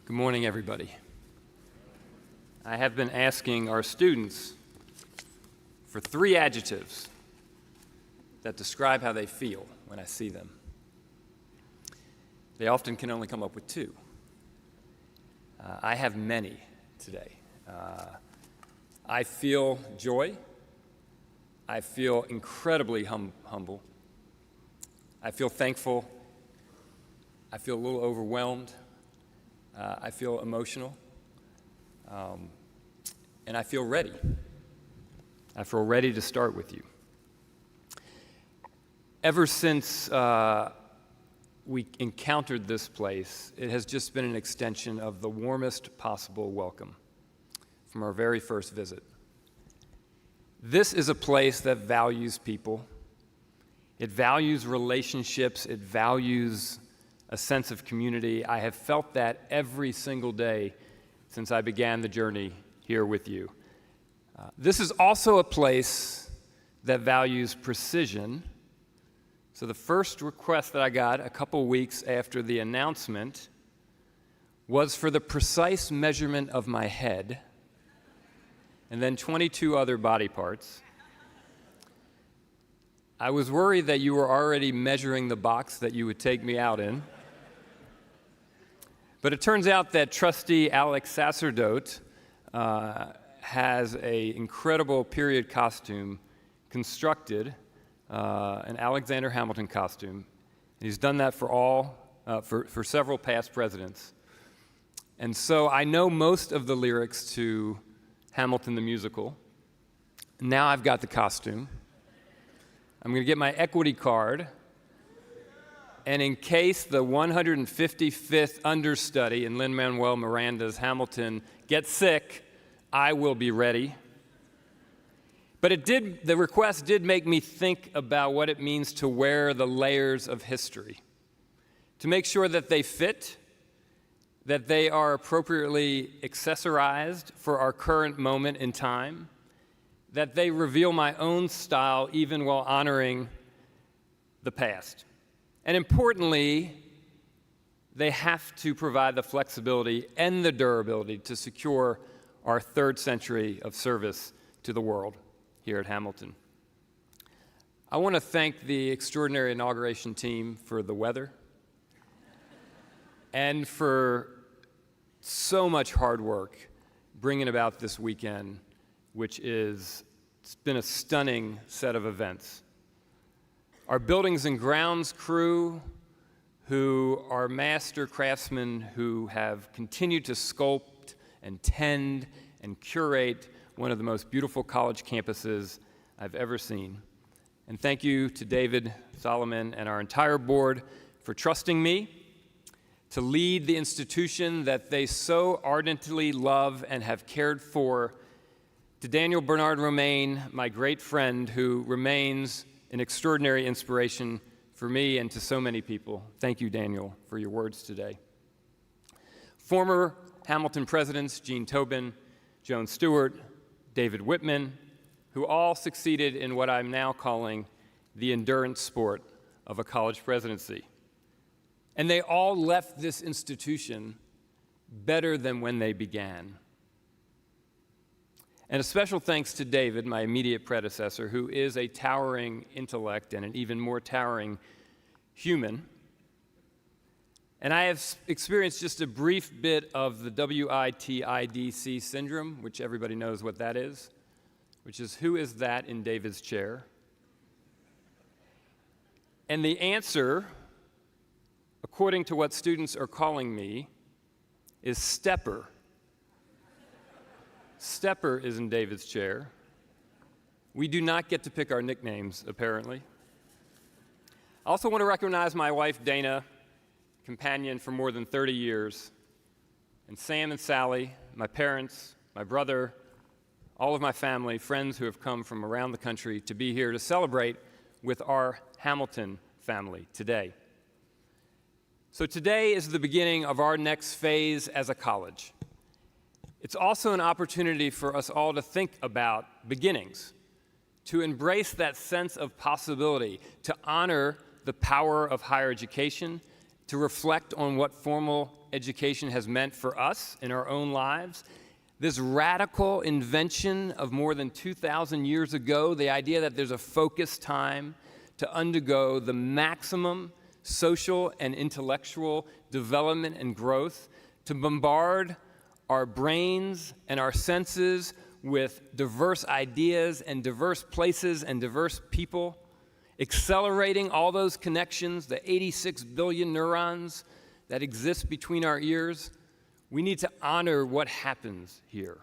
Good morning, everybody. I have been asking our students for 3 adjectives that describe how they feel when I see them. They often can only come up with 2. I have many today. I feel joy. I feel incredibly humble. I feel thankful. I feel a little overwhelmed. I feel emotional. And I feel ready. I feel ready to start with you. Ever since we encountered this place, it has just been an extension of the warmest possible welcome from our very first visit. This is a place that values people. It values relationships. It values a sense of community. I have felt that every single day since I began the journey here with you. This is also a place that values precision. So the first request that I got a couple weeks after the announcement was for the precise measurement of my head and then 22 other body parts. I was worried that you were already measuring the box that you would take me out in. But it turns out that trustee Alex Sacerdote has an incredible period costume constructed, an Alexander Hamilton costume. And he's done that for several past presidents. And so I know most of the lyrics to Hamilton the musical. Now I've got the costume. I'm going to get my equity card. And in case the 155th understudy in Lin-Manuel Miranda's Hamilton gets sick, I will be ready. But the request did make me think about what it means to wear the layers of history, to make sure that they fit, that they are appropriately accessorized for our current moment in time, that they reveal my own style even while honoring the past. And importantly, they have to provide the flexibility and the durability to secure our 3rd century of service to the world here at Hamilton. I want to thank the extraordinary inauguration team for the weather and for so much hard work bringing about this weekend, which it's been a stunning set of events. Our buildings and grounds crew, who are master craftsmen who have continued to sculpt and tend and curate one of the most beautiful college campuses I've ever seen. And thank you to David, Solomon, and our entire board for trusting me to lead the institution that they so ardently love and have cared for. To Daniel Bernard Romaine, my great friend, who remains an extraordinary inspiration for me and to so many people. Thank you, Daniel, for your words today. Former Hamilton presidents Gene Tobin, Joan Stewart, David Whitman, who all succeeded in what I'm now calling the endurance sport of a college presidency. And they all left this institution better than when they began. And a special thanks to David, my immediate predecessor, who is a towering intellect and an even more towering human. And I have experienced just a brief bit of the WITIDC syndrome, which everybody knows what that is, which is who is that in David's chair? And the answer, according to what students are calling me, is Tepper. Tepper is in David's chair. We do not get to pick our nicknames, apparently. I also want to recognize my wife, Dana, companion for more than 30 years, and Sam and Sally, my parents, my brother, all of my family, friends who have come from around the country to be here to celebrate with our Hamilton family today. So today is the beginning of our next phase as a college. It's also an opportunity for us all to think about beginnings, to embrace that sense of possibility, to honor the power of higher education, to reflect on what formal education has meant for us in our own lives. This radical invention of more than 2,000 years ago, the idea that there's a focused time to undergo the maximum social and intellectual development and growth, to bombard our brains and our senses with diverse ideas and diverse places and diverse people, accelerating all those connections, the 86 billion neurons that exist between our ears. We need to honor what happens here.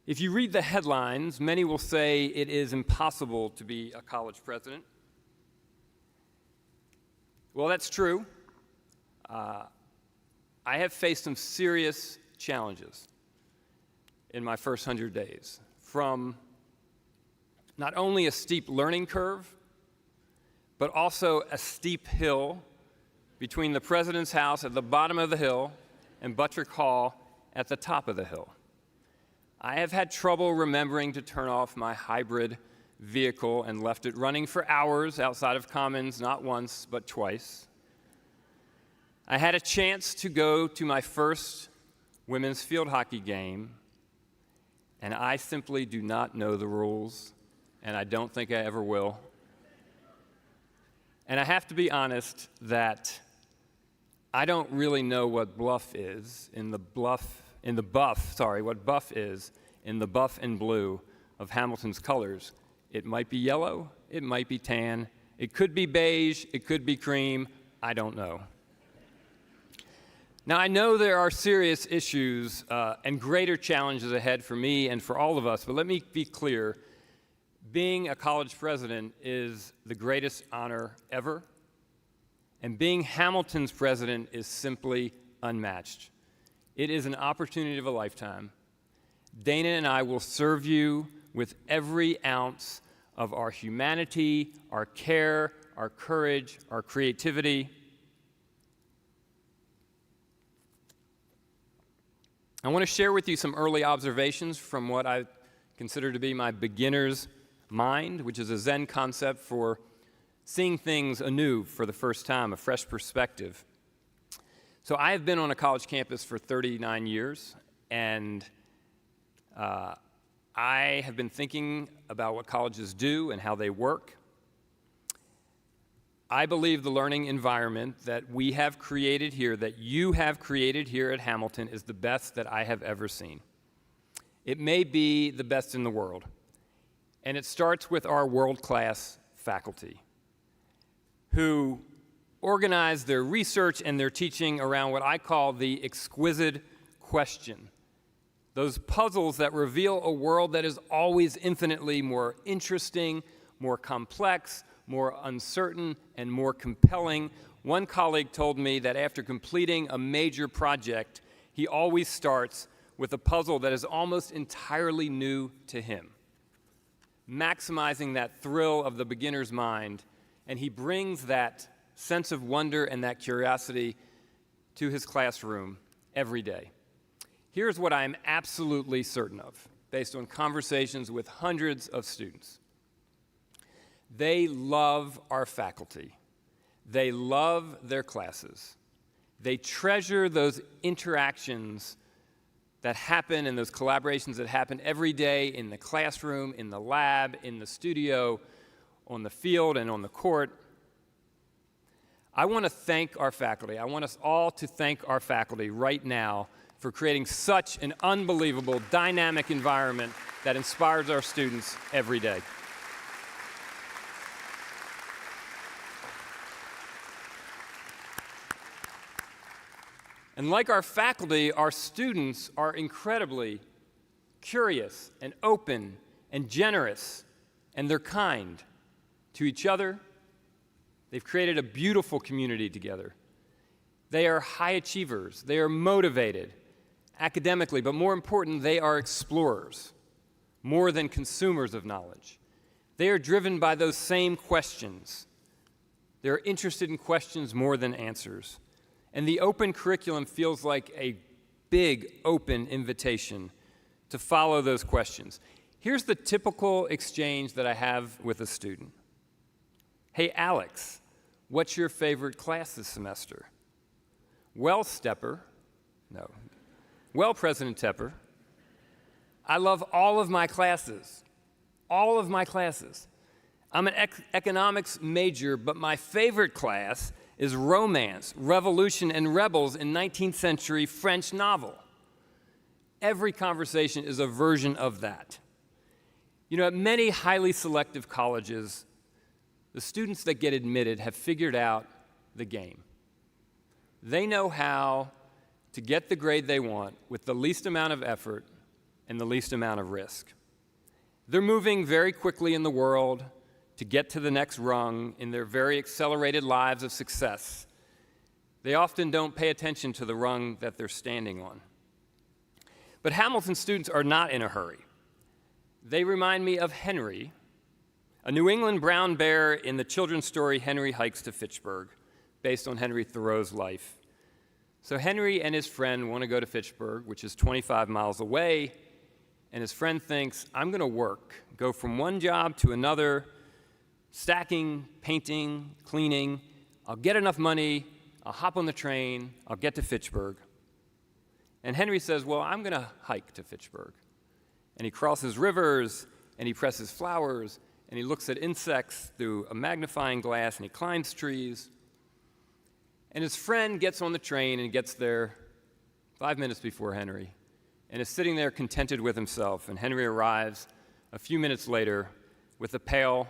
If you read the headlines, many will say it is impossible to be a college president. Well, that's true. I have faced some serious challenges in my first 100 days, from not only a steep learning curve, but also a steep hill between the President's house at the bottom of the hill and Buttrick Hall at the top of the hill. I have had trouble remembering to turn off my hybrid vehicle and left it running for hours outside of Commons, not once, but twice. I had a chance to go to my first women's field hockey game, and I simply do not know the rules, and I don't think I ever will. And I have to be honest that I don't really know what buff is in the buff and blue of Hamilton's colors. It might be yellow, it might be tan, it could be beige, it could be cream, I don't know. Now, I know there are serious issues and greater challenges ahead for me and for all of us, but let me be clear. Being a college president is the greatest honor ever, and being Hamilton's president is simply unmatched. It is an opportunity of a lifetime. Dana and I will serve you with every ounce of our humanity, our care, our courage, our creativity. I want to share with you some early observations from what I consider to be my beginner's mind, which is a Zen concept for seeing things anew for the first time, a fresh perspective. So I have been on a college campus for 39 years, and I have been thinking about what colleges do and how they work. I believe the learning environment that we have created here, that you have created here at Hamilton, is the best that I have ever seen. It may be the best in the world, and it starts with our world-class faculty, who organize their research and their teaching around what I call the exquisite question. Those puzzles that reveal a world that is always infinitely more interesting, more complex, more uncertain, and more compelling. One colleague told me that after completing a major project, he always starts with a puzzle that is almost entirely new to him, maximizing that thrill of the beginner's mind, and he brings that sense of wonder and that curiosity to his classroom every day. Here's what I'm absolutely certain of, based on conversations with hundreds of students. They love our faculty. They love their classes. They treasure those interactions that happen and those collaborations that happen every day in the classroom, in the lab, in the studio, on the field, and on the court. I want to thank our faculty. I want us all to thank our faculty right now for creating such an unbelievable, dynamic environment that inspires our students every day. And like our faculty, our students are incredibly curious and open and generous, and they're kind to each other. They've created a beautiful community together. They are high achievers. They are motivated academically, but more important, they are explorers, more than consumers of knowledge. They are driven by those same questions. They're interested in questions more than answers. And the open curriculum feels like a big open invitation to follow those questions. Here's the typical exchange that I have with a student. Hey, Alex, What's your favorite class this semester? Well, President Tepper, I love all of my classes. All of my classes. I'm an economics major, but my favorite class is Romance, Revolution, and Rebels in 19th century French novel. Every conversation is a version of that. You know, at many highly selective colleges, the students that get admitted have figured out the game. They know how to get the grade they want with the least amount of effort and the least amount of risk. They're moving very quickly in the world to get to the next rung in their very accelerated lives of success. They often don't pay attention to the rung that they're standing on. But Hamilton students are not in a hurry. They remind me of Henry, a New England brown bear in the children's story Henry Hikes to Fitchburg, based on Henry Thoreau's life. So Henry and his friend want to go to Fitchburg, which is 25 miles away, and his friend thinks, I'm going to work, go from one job to another, stacking, painting, cleaning. I'll get enough money, I'll hop on the train, I'll get to Fitchburg. And Henry says, well, I'm going to hike to Fitchburg. And he crosses rivers, and he presses flowers, and he looks at insects through a magnifying glass, and he climbs trees. And his friend gets on the train and gets there 5 minutes before Henry, and is sitting there contented with himself. And Henry arrives a few minutes later with a pail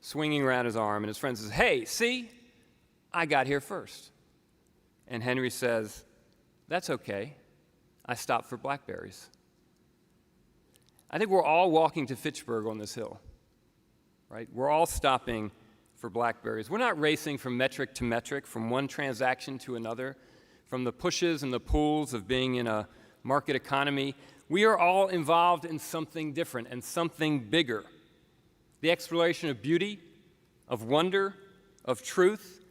swinging around his arm, and his friend says, hey, see, I got here first. And Henry says, that's okay. I stopped for blackberries. I think we're all walking to Fitchburg on this hill, right? We're all stopping for blackberries. We're not racing from metric to metric, from one transaction to another, from the pushes and the pulls of being in a market economy. We are all involved in something different and something bigger. The exploration of beauty, of wonder, of truth.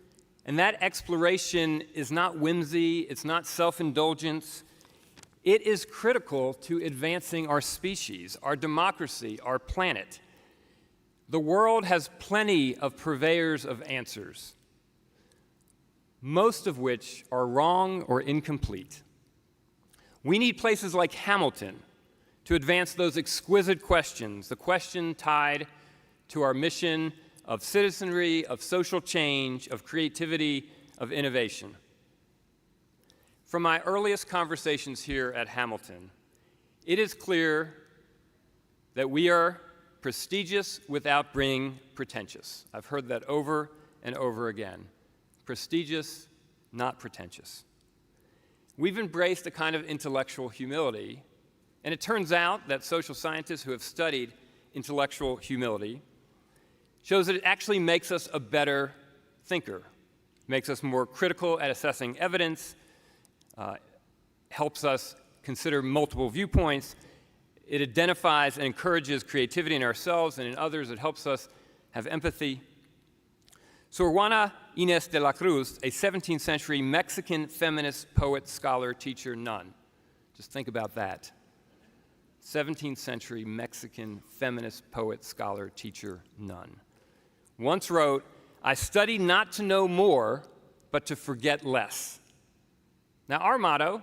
And that exploration is not whimsy, it's not self-indulgence. It is critical to advancing our species, our democracy, our planet. The world has plenty of purveyors of answers, most of which are wrong or incomplete. We need places like Hamilton to advance those exquisite questions, the question tied to our mission of citizenry, of social change, of creativity, of innovation. From my earliest conversations here at Hamilton, it is clear that we are prestigious without being pretentious. I've heard that over and over again. Prestigious, not pretentious. We've embraced a kind of intellectual humility, and it turns out that social scientists who have studied intellectual humility shows that it actually makes us a better thinker, makes us more critical at assessing evidence, helps us consider multiple viewpoints. It identifies and encourages creativity in ourselves and in others. It helps us have empathy. Sor Juana Inés de la Cruz, a 17th century Mexican feminist poet, scholar, teacher, nun. Just think about that. 17th century Mexican feminist poet, scholar, teacher, nun. Once wrote, I study not to know more, but to forget less. Now, our motto,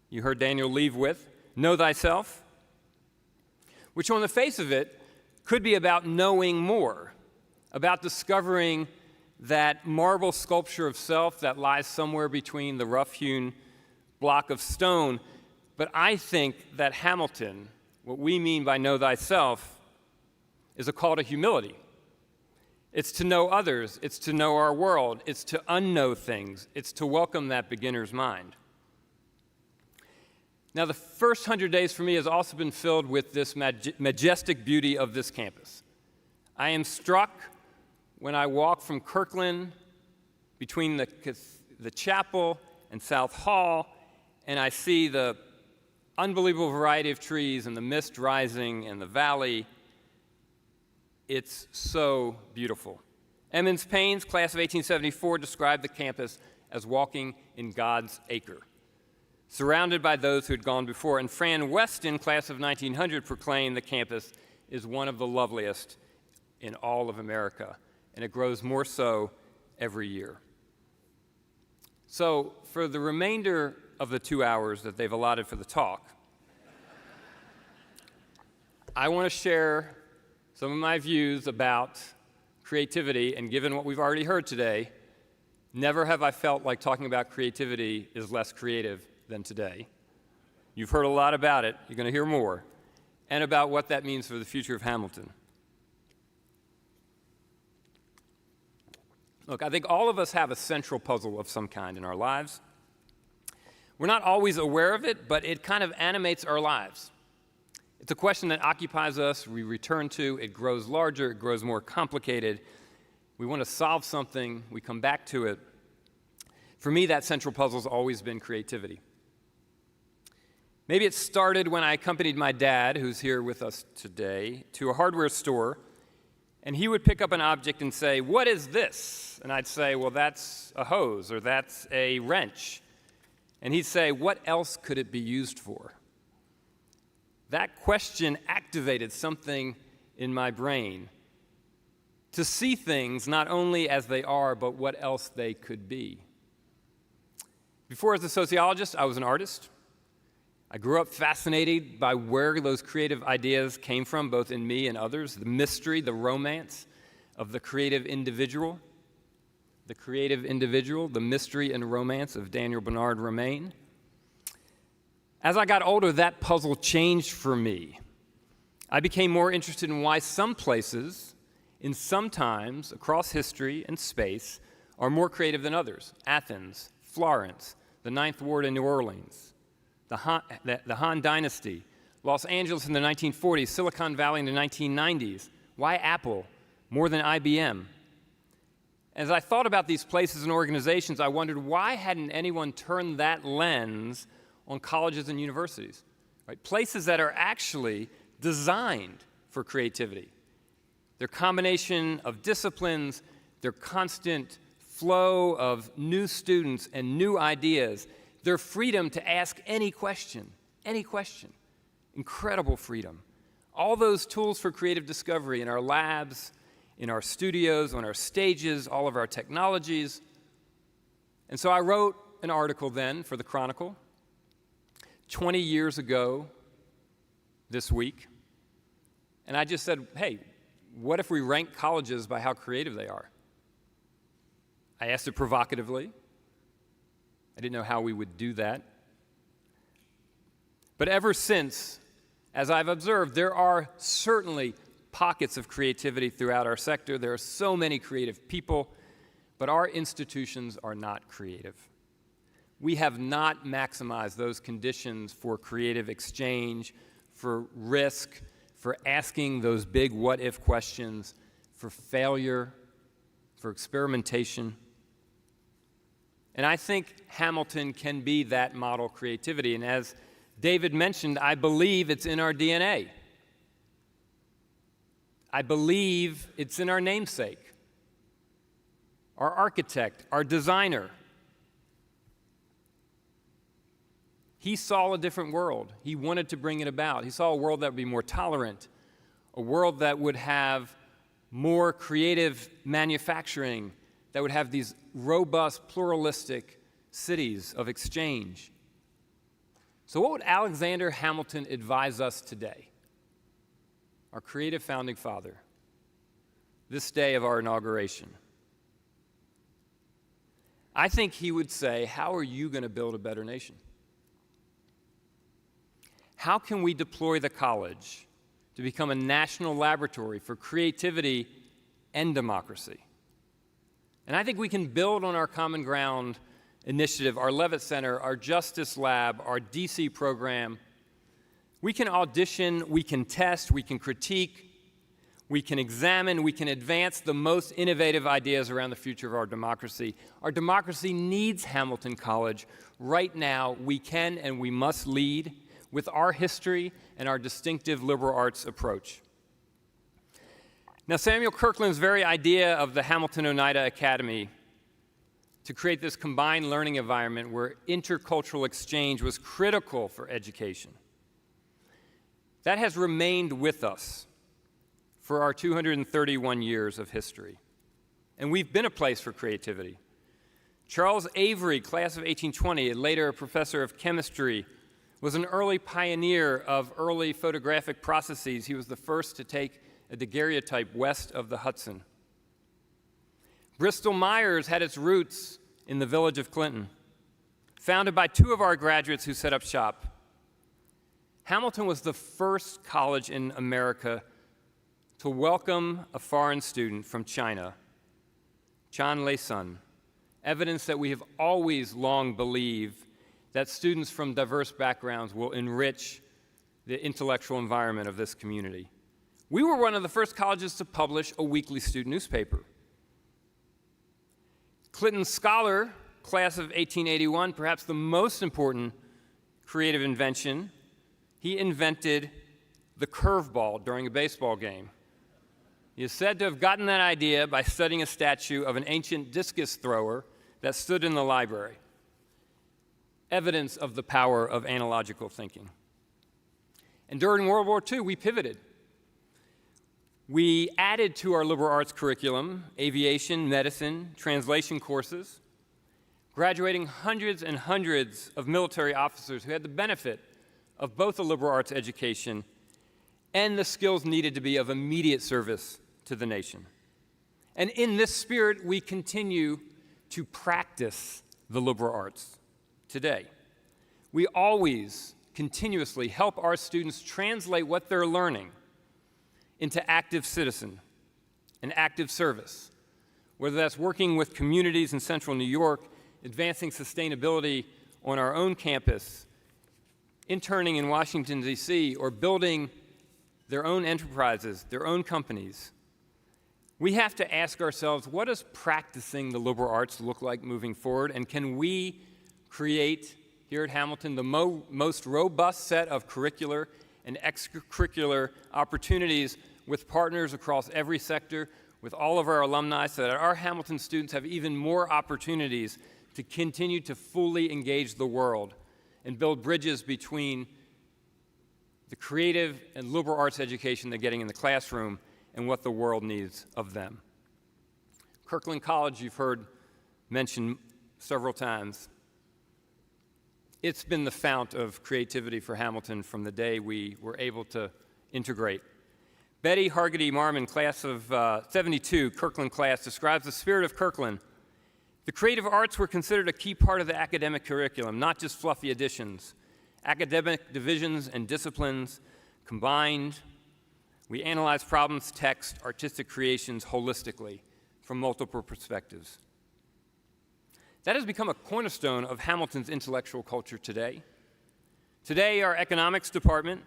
you heard Daniel leave with, know thyself, which on the face of it could be about knowing more, about discovering that marble sculpture of self that lies somewhere between the rough-hewn block of stone. But I think that Hamilton, what we mean by know thyself, is a call to humility. It's to know others, it's to know our world, it's to unknow things, it's to welcome that beginner's mind. Now, the first 100 days for me has also been filled with this majestic beauty of this campus. I am struck when I walk from Kirkland between the chapel and South Hall, and I see the unbelievable variety of trees and the mist rising in the valley. It's so beautiful. Emmons Payne's class of 1874 described the campus as walking in God's acre, surrounded by those who had gone before. And Fran Weston, class of 1900, proclaimed the campus is one of the loveliest in all of America. and it grows more so every year. So for the remainder of the 2 hours that they've allotted for the talk, I want to share some of my views about creativity, and given what we've already heard today, never have I felt like talking about creativity is less creative than today. You've heard a lot about it, you're going to hear more, and about what that means for the future of Hamilton. Look, I think all of us have a central puzzle of some kind in our lives. We're not always aware of it, but it kind of animates our lives. It's a question that occupies us, we return to, it grows larger, it grows more complicated. We want to solve something, we come back to it. For me, that central puzzle's always been creativity. Maybe it started when I accompanied my dad, who's here with us today, to a hardware store, and he would pick up an object and say, "What is this?" And I'd say, "Well, that's a hose," or "That's a wrench." And he'd say, "What else could it be used for?" That question activated something in my brain to see things not only as they are, but what else they could be. Before, as a sociologist, I was an artist. I grew up fascinated by where those creative ideas came from, both in me and others, the mystery, the romance of the creative individual, the mystery and romance of Daniel Bernard Romain. As I got older, that puzzle changed for me. I became more interested in why some places, in some times across history and space, are more creative than others. Athens, Florence, the Ninth Ward in New Orleans, the Han Dynasty, Los Angeles in the 1940s, Silicon Valley in the 1990s. Why Apple more than IBM? As I thought about these places and organizations, I wondered why hadn't anyone turned that lens on colleges and universities, right? Places that are actually designed for creativity. Their combination of disciplines, their constant flow of new students and new ideas, their freedom to ask any question, incredible freedom. All those tools for creative discovery in our labs, in our studios, on our stages, all of our technologies. And so I wrote an article then for the Chronicle 20 years ago this week, and I just said, hey, what if we rank colleges by how creative they are? I asked it provocatively. I didn't know how we would do that. But ever since, as I've observed, there are certainly pockets of creativity throughout our sector. There are so many creative people, but our institutions are not creative. We have not maximized those conditions for creative exchange, for risk, for asking those big what-if questions, for failure, for experimentation. And I think Hamilton can be that model creativity. And as David mentioned, I believe it's in our DNA. I believe it's in our namesake, our architect, our designer. He saw a different world. He wanted to bring it about. He saw a world that would be more tolerant, a world that would have more creative manufacturing, that would have these robust, pluralistic cities of exchange. So what would Alexander Hamilton advise us today, our creative founding father, this day of our inauguration? I think he would say, how are you going to build a better nation? How can we deploy the college to become a national laboratory for creativity and democracy? And I think we can build on our Common Ground initiative, our Levitt Center, our Justice Lab, our DC program. We can audition, we can test, we can critique, we can examine, we can advance the most innovative ideas around the future of our democracy. Our democracy needs Hamilton College. Right now, we can and we must lead with our history and our distinctive liberal arts approach. Now, Samuel Kirkland's very idea of the Hamilton Oneida Academy to create this combined learning environment where intercultural exchange was critical for education, that has remained with us for our 231 years of history. and we've been a place for creativity. Charles Avery, class of 1820, later a professor of chemistry, was an early pioneer of early photographic processes. He was the first to take a daguerreotype west of the Hudson. Bristol Myers had its roots in the village of Clinton, founded by two of our graduates who set up shop. Hamilton was the first college in America to welcome a foreign student from China, Chan Lei Sun, evidence that we have always long believed that students from diverse backgrounds will enrich the intellectual environment of this community. We were one of the first colleges to publish a weekly student newspaper. Clinton Scholar, class of 1881, perhaps the most important creative invention, he invented the curveball during a baseball game. He is said to have gotten that idea by studying a statue of an ancient discus thrower that stood in the library. Evidence of the power of analogical thinking. And during World War II, we pivoted. We added to our liberal arts curriculum aviation, medicine, translation courses, graduating hundreds and hundreds of military officers who had the benefit of both a liberal arts education and the skills needed to be of immediate service to the nation. And in this spirit, we continue to practice the liberal arts today. We always continuously help our students translate what they're learning into active citizen and active service, whether that's working with communities in central New York, advancing sustainability on our own campus, interning in Washington, D.C., or building their own enterprises, their own companies. We have to ask ourselves, what does practicing the liberal arts look like moving forward? And can we create here at Hamilton the most robust set of curricular and extracurricular opportunities with partners across every sector, with all of our alumni, so that our Hamilton students have even more opportunities to continue to fully engage the world and build bridges between the creative and liberal arts education they're getting in the classroom and what the world needs of them. Kirkland College, you've heard mentioned several times. It's been the fount of creativity for Hamilton from the day we were able to integrate. Betty Hargitay Marmon, class of 72, Kirkland class, describes the spirit of Kirkland. The creative arts were considered a key part of the academic curriculum, not just fluffy additions. Academic divisions and disciplines combined. We analyze problems, text, artistic creations holistically from multiple perspectives. That has become a cornerstone of Hamilton's intellectual culture today. Today, our economics department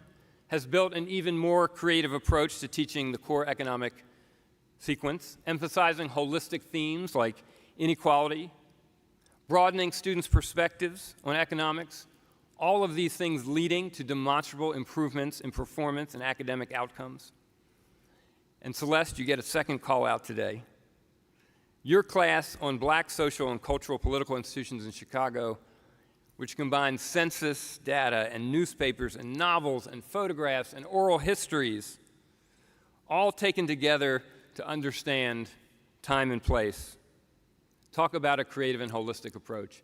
has built an even more creative approach to teaching the core economic sequence, emphasizing holistic themes like inequality, broadening students' perspectives on economics, all of these things leading to demonstrable improvements in performance and academic outcomes. And Celeste, you get a second call out today. Your class on Black social and cultural political institutions in Chicago, which combines census data and newspapers and novels and photographs and oral histories, all taken together to understand time and place. Talk about a creative and holistic approach.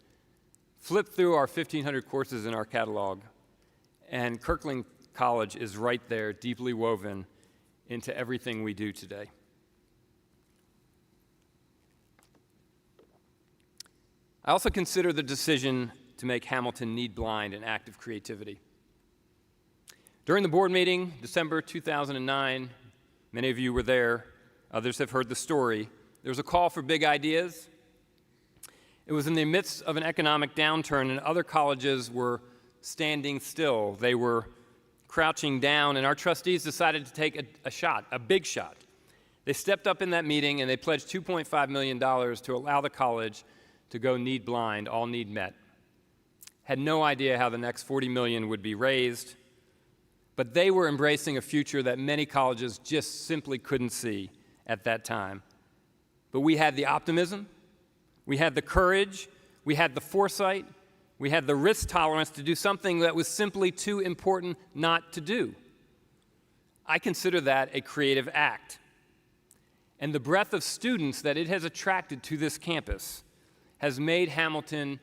Flip through our 1,500 courses in our catalog, and Kirkland College is right there, deeply woven into everything we do today. I also consider the decision to make Hamilton need blind and active creativity. During the board meeting, December 2009, many of you were there, others have heard the story, there was a call for big ideas. It was in the midst of an economic downturn, and other colleges were standing still. They were crouching down, and our trustees decided to take a shot, a big shot. They stepped up in that meeting, and they pledged $2.5 million to allow the college to go need blind, all need met. Had no idea how the next $40 million would be raised, but they were embracing a future that many colleges just simply couldn't see at that time. But we had the optimism, we had the courage, we had the foresight, we had the risk tolerance to do something that was simply too important not to do. I consider that a creative act. and the breadth of students that it has attracted to this campus has made Hamilton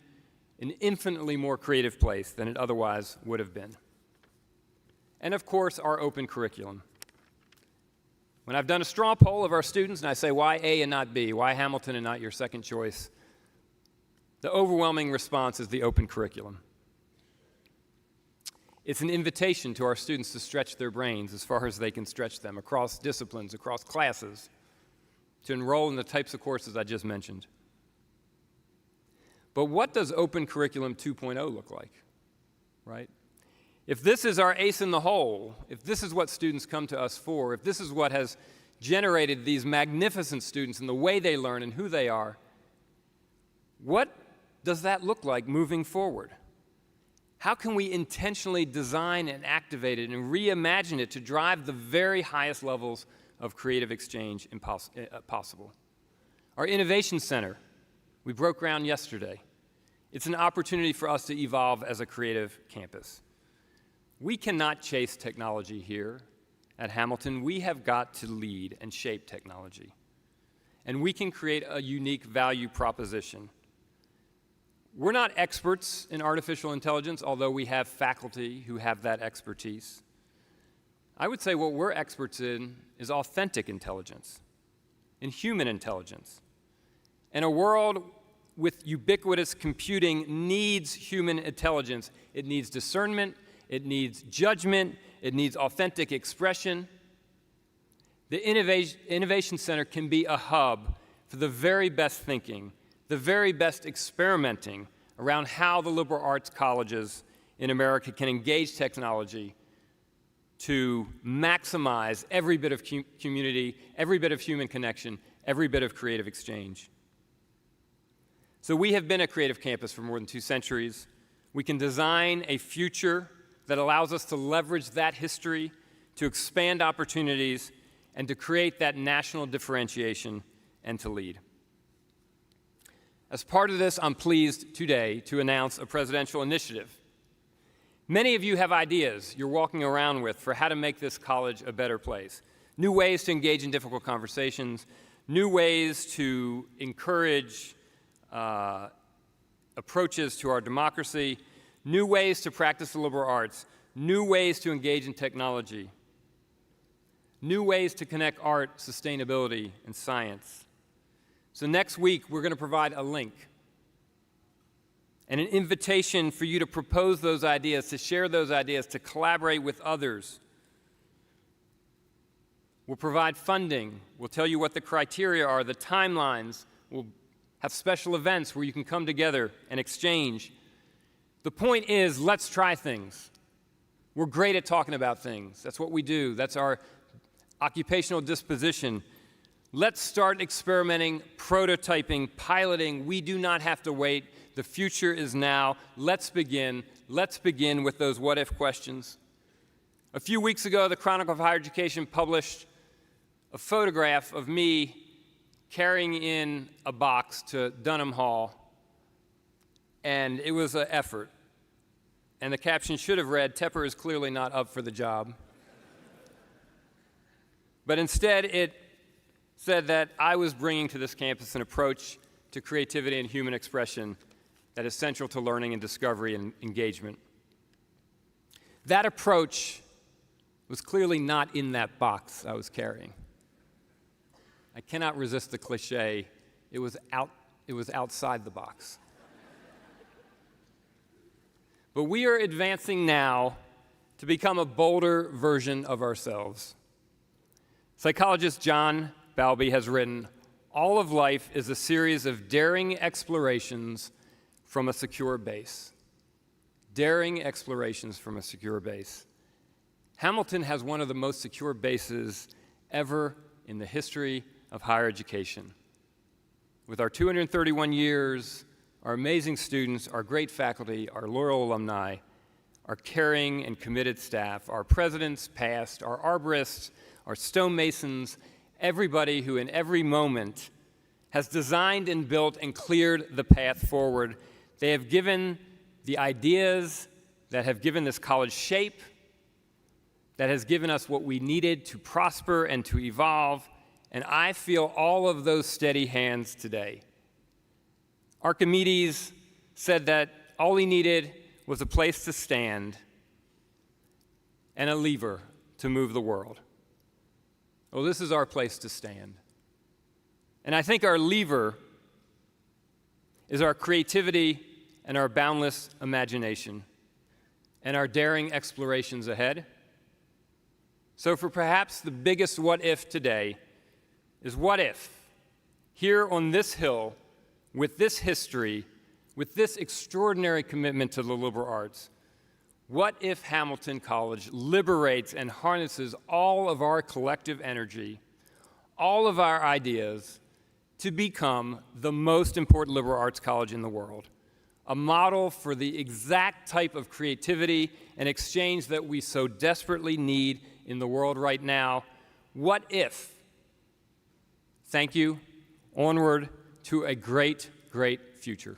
an infinitely more creative place than it otherwise would have been. And of course, our open curriculum. When I've done a straw poll of our students and I say, why A and not B, why Hamilton and not your second choice, the overwhelming response is the open curriculum. It's an invitation to our students to stretch their brains as far as they can stretch them, across disciplines, across classes, to enroll in the types of courses I just mentioned. But what does Open Curriculum 2.0 look like, right? If this is our ace in the hole, if this is what students come to us for, if this is what has generated these magnificent students and the way they learn and who they are, what does that look like moving forward? How can we intentionally design and activate it and reimagine it to drive the very highest levels of creative exchange possible? Our Innovation Center, we broke ground yesterday. It's an opportunity for us to evolve as a creative campus. We cannot chase technology here at Hamilton. We have got to lead and shape technology. And we can create a unique value proposition. We're not experts in artificial intelligence, although we have faculty who have that expertise. I would say what we're experts in is authentic intelligence, in human intelligence. And a world with ubiquitous computing needs human intelligence. It needs discernment, it needs judgment, it needs authentic expression. The Innovation Center can be a hub for the very best thinking, the very best experimenting around how the liberal arts colleges in America can engage technology to maximize every bit of community, every bit of human connection, every bit of creative exchange. So we have been a creative campus for more than 2 centuries. We can design a future that allows us to leverage that history to expand opportunities and to create that national differentiation and to lead. As part of this, I'm pleased today to announce a presidential initiative. Many of you have ideas you're walking around with for how to make this college a better place. New ways to engage in difficult conversations, new ways to encourage approaches to our democracy, new ways to practice the liberal arts, new ways to engage in technology, new ways to connect art, sustainability, and science. So next week, we're going to provide a link and an invitation for you to propose those ideas, to share those ideas, to collaborate with others. We'll provide funding. We'll tell you what the criteria are, the timelines. We'll have special events where you can come together and exchange. The point is, let's try things. We're great at talking about things. That's what we do. That's our occupational disposition. Let's start experimenting, prototyping, piloting. We do not have to wait. The future is now. Let's begin. Let's begin with those what-if questions. A few weeks ago, the Chronicle of Higher Education published a photograph of me carrying in a box to Dunham Hall, and it was an effort. And the caption should have read, "Tepper is clearly not up for the job." But instead, it said that I was bringing to this campus an approach to creativity and human expression that is central to learning and discovery and engagement. That approach was clearly not in that box I was carrying. I cannot resist the cliche, it was outside the box. But we are advancing now to become a bolder version of ourselves. Psychologist John Bowlby has written, "All of life is a series of daring explorations from a secure base." Daring explorations from a secure base. Hamilton has one of the most secure bases ever in the history of higher education. With our 231 years, our amazing students, our great faculty, our loyal alumni, our caring and committed staff, our presidents past, our arborists, our stonemasons, everybody who in every moment has designed and built and cleared the path forward. They have given the ideas that have given this college shape, that has given us what we needed to prosper and to evolve, And I feel all of those steady hands today. Archimedes said that all he needed was a place to stand and a lever to move the world. Well, this is our place to stand. And I think our lever is our creativity and our boundless imagination and our daring explorations ahead. So for perhaps the biggest what if today is what if, here on this hill, with this history, with this extraordinary commitment to the liberal arts, what if Hamilton College liberates and harnesses all of our collective energy, all of our ideas, to become the most important liberal arts college in the world, a model for the exact type of creativity and exchange that we so desperately need in the world right now? What if? Thank you. Onward to a great, great future.